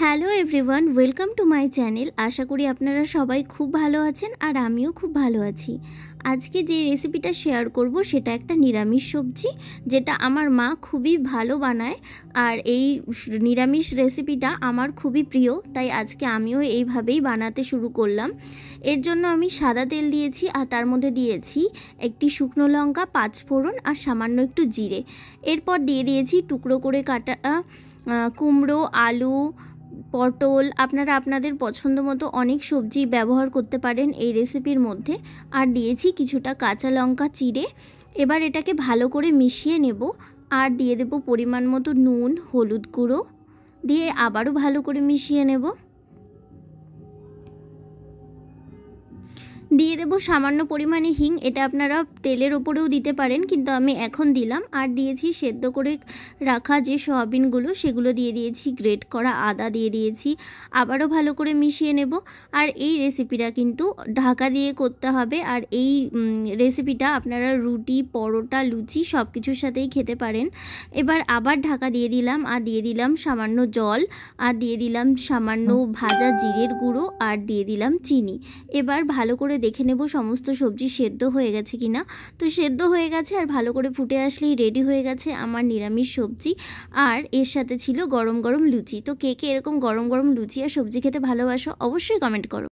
Hello everyone, welcome to my channel. আশা করি আপনারা সবাই খুব ভালো আছেন আর আমিও খুব ভালো আছি। আজকে যে রেসিপিটা শেয়ার করব সেটা একটা নিরামিষ সবজি, যেটা আমার মা খুবই ভালো বানায়। আর এই নিরামিষ রেসিপিটা আমার খুবই প্রিয়, তাই আজকে আমিও এইভাবেই বানাতে শুরু করলাম। এর জন্য আমি সাদা তেল দিয়েছি আর তার মধ্যে দিয়েছি একটি শুকনো লঙ্কা, 5 ফোড়ন আর সামান্য একটু জিরে। এরপর দিয়ে দিয়েছি টুকরো করে কাটা কুমড়ো, আলু, পটল। আপনারা আপনাদের পছন্দ মতো অনেক সবজি ব্যবহার করতে পারেন এই রেসিপির মধ্যে। আর দিয়েছি কিছুটা কাঁচা লঙ্কা চিড়ে। এবার এটাকে ভালো করে মিশিয়ে নেব আর দিয়ে দেব পরিমাণ মতো নুন, হলুদ গুঁড়ো দিয়ে আবারও ভালো করে মিশিয়ে নেব। দিয়ে দেব সামান্য পরিমাণে হিং, এটা আপনারা তেলের ওপরেও দিতে পারেন, কিন্তু আমি এখন দিলাম। আর দিয়েছি সেদ্ধ করে রাখা যে সয়াবিনগুলো, সেগুলো দিয়ে দিয়েছি, গ্রেট করা আদা দিয়ে দিয়েছি। আবারও ভালো করে মিশিয়ে নেব। আর এই রেসিপিটা কিন্তু ঢাকা দিয়ে করতে হবে। আর এই রেসিপিটা আপনারা রুটি, পরোটা, লুচি সব কিছুর সাথেই খেতে পারেন। এবার আবার ঢাকা দিয়ে দিলাম আর দিয়ে দিলাম সামান্য জল, আর দিয়ে দিলাম সামান্য ভাজা জিরের গুঁড়ো, আর দিয়ে দিলাম চিনি। এবার ভালো করে দেখে নেব সমস্ত সবজি সেদ্ধ হয়ে গেছে কিনা। তো সেদ্ধ হয়ে গেছে আর ভালো করে ফুটে আসলেই রেডি হয়ে গেছে আমার নিরামিষ সবজি। আর এর সাথে ছিল গরম গরম লুচি। তো কে কে এরকম গরম গরম লুচি আর সবজি খেতে ভালোবাসো অবশ্যই কমেন্ট করো।